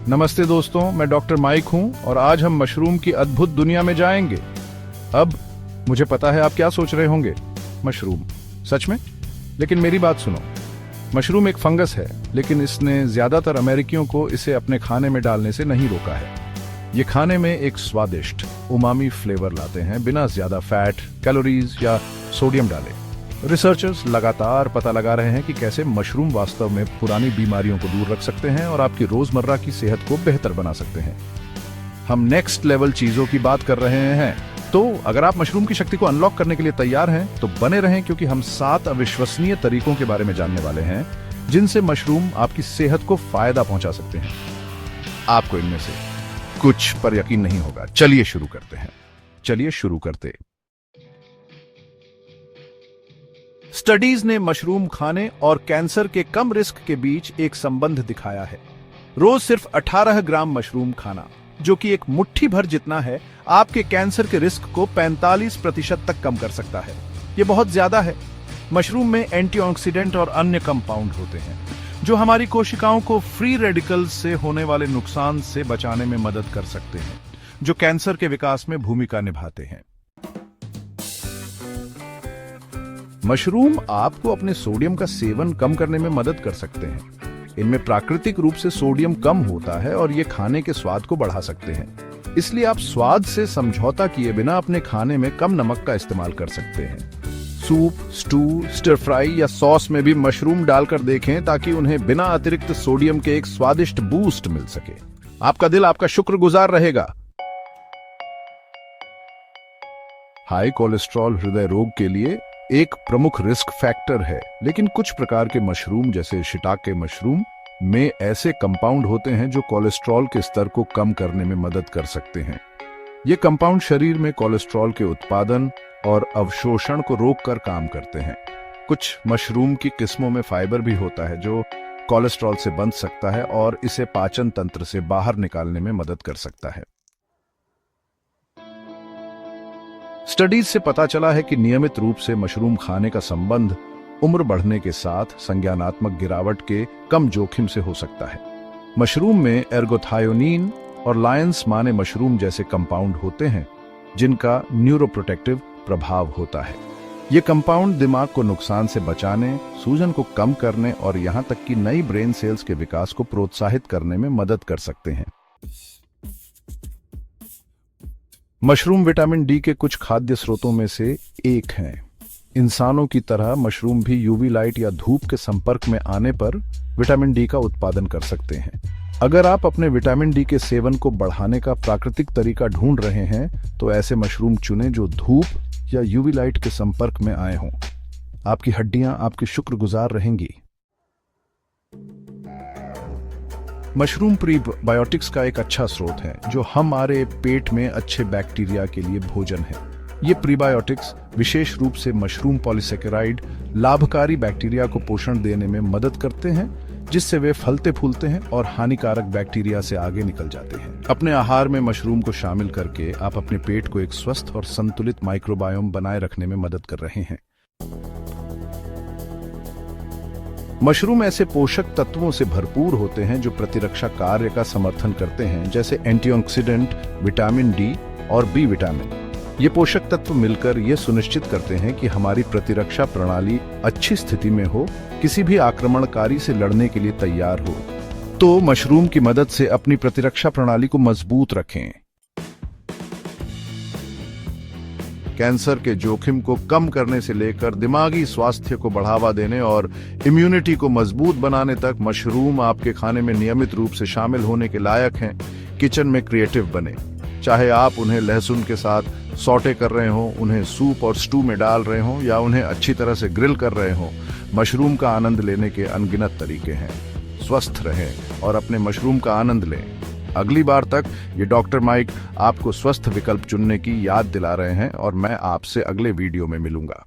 नमस्ते दोस्तों, मैं डॉक्टर माइक हूं और आज हम मशरूम की अद्भुत दुनिया में जाएंगे। अब मुझे पता है आप क्या सोच रहे होंगे, मशरूम सच में? लेकिन मेरी बात सुनो। मशरूम एक फंगस है, लेकिन इसने ज्यादातर अमेरिकियों को इसे अपने खाने में डालने से नहीं रोका है। ये खाने में एक स्वादिष्ट उमामी फ्लेवर लाते हैं, बिना ज्यादा फैट, कैलोरीज या सोडियम डाले। रिसर्चर्स लगातार पता लगा रहे हैं कि कैसे मशरूम वास्तव में पुरानी बीमारियों को दूर रख सकते हैं और आपकी रोजमर्रा की सेहत को बेहतर बना सकते हैं। हम नेक्स्ट लेवल चीजों की बात कर रहे हैं। तो अगर आप मशरूम की शक्ति को अनलॉक करने के लिए तैयार हैं तो बने रहें, क्योंकि हम 7 अविश्वसनीय तरीकों के बारे में जानने वाले हैं जिनसे मशरूम आपकी सेहत को फायदा पहुंचा सकते हैं। आपको इनमें से कुछ पर यकीन नहीं होगा। चलिए शुरू करते। स्टडीज ने मशरूम खाने और कैंसर के कम रिस्क के बीच एक संबंध दिखाया है। रोज सिर्फ 18 ग्राम मशरूम खाना, जो कि एक मुट्ठी भर जितना है, आपके कैंसर के रिस्क को 45% तक कम कर सकता है। ये बहुत ज्यादा है। मशरूम में एंटीऑक्सीडेंट और अन्य कंपाउंड होते हैं जो हमारी कोशिकाओं को फ्री रेडिकल्स से होने वाले नुकसान से बचाने में मदद कर सकते हैं, जो कैंसर के विकास में भूमिका निभाते हैं। मशरूम आपको अपने सोडियम का सेवन कम करने में मदद कर सकते हैं। इनमें प्राकृतिक रूप से सोडियम कम होता है और ये खाने के स्वाद को बढ़ा सकते हैं। इसलिए आप स्वाद से समझौता किए बिना अपने खाने में कम नमक का इस्तेमाल कर सकते हैं। सूप, स्टू, स्टर फ्राई या सॉस में भी मशरूम डालकर देखें, ताकि उन्हें बिना अतिरिक्त सोडियम के एक स्वादिष्ट बूस्ट मिल सके। आपका दिल आपका शुक्रगुजार रहेगा। हाई कोलेस्ट्रॉल हृदय रोग के लिए एक प्रमुख रिस्क फैक्टर है, लेकिन कुछ प्रकार के मशरूम जैसे शिटाके मशरूम में ऐसे कंपाउंड होते हैं जो कोलेस्ट्रॉल के स्तर को कम करने में मदद कर सकते हैं। ये कंपाउंड शरीर में कोलेस्ट्रॉल के उत्पादन और अवशोषण को रोककर काम करते हैं। कुछ मशरूम की किस्मों में फाइबर भी होता है जो कोलेस्ट्रॉल से बंध सकता है और इसे पाचन तंत्र से बाहर निकालने में मदद कर सकता है। स्टडीज से पता चला है कि नियमित रूप से मशरूम खाने का संबंध उम्र बढ़ने के साथ संज्ञानात्मक गिरावट के कम जोखिम से हो सकता है। मशरूम में एर्गोथायोनिन और लायंस माने मशरूम जैसे कंपाउंड होते हैं जिनका न्यूरोप्रोटेक्टिव प्रभाव होता है। ये कंपाउंड दिमाग को नुकसान से बचाने, सूजन को कम करने और यहां तक कि नई ब्रेन सेल्स के विकास को प्रोत्साहित करने में मदद कर सकते हैं। मशरूम विटामिन डी के कुछ खाद्य स्रोतों में से एक हैं। इंसानों की तरह मशरूम भी यूवी लाइट या धूप के संपर्क में आने पर विटामिन डी का उत्पादन कर सकते हैं। अगर आप अपने विटामिन डी के सेवन को बढ़ाने का प्राकृतिक तरीका ढूंढ रहे हैं तो ऐसे मशरूम चुनें जो धूप या यूवी लाइट के संपर्क में आए हों। आपकी हड्डियां आपके शुक्रगुजार रहेंगी। मशरूम प्रीबायोटिक्स का एक अच्छा स्रोत है जो हमारे पेट में अच्छे बैक्टीरिया के लिए भोजन है। ये प्रीबायोटिक्स विशेष रूप से मशरूम पॉलीसेकेराइड लाभकारी बैक्टीरिया को पोषण देने में मदद करते हैं, जिससे वे फलते फूलते हैं और हानिकारक बैक्टीरिया से आगे निकल जाते हैं। अपने आहार में मशरूम को शामिल करके आप अपने पेट को एक स्वस्थ और संतुलित माइक्रोबायोम बनाए रखने में मदद कर रहे हैं। मशरूम ऐसे पोषक तत्वों से भरपूर होते हैं जो प्रतिरक्षा कार्य का समर्थन करते हैं, जैसे एंटीऑक्सीडेंट, विटामिन डी और बी विटामिन। ये पोषक तत्व मिलकर ये सुनिश्चित करते हैं कि हमारी प्रतिरक्षा प्रणाली अच्छी स्थिति में हो, किसी भी आक्रमणकारी से लड़ने के लिए तैयार हो। तो मशरूम की मदद से अपनी प्रतिरक्षा प्रणाली को मजबूत रखें। कैंसर के जोखिम को कम करने से लेकर दिमागी स्वास्थ्य को बढ़ावा देने और इम्यूनिटी को मजबूत बनाने तक मशरूम आपके खाने में नियमित रूप से शामिल होने के लायक हैं। किचन में क्रिएटिव बने, चाहे आप उन्हें लहसुन के साथ सौटे कर रहे हो, उन्हें सूप और स्टू में डाल रहे हो या उन्हें अच्छी तरह से ग्रिल कर रहे हो। मशरूम का आनंद लेने के अनगिनत तरीके हैं। स्वस्थ रहें और अपने मशरूम का आनंद लें। अगली बार तक ये डॉक्टर माइक आपको स्वस्थ विकल्प चुनने की याद दिला रहे हैं और मैं आपसे अगले वीडियो में मिलूंगा।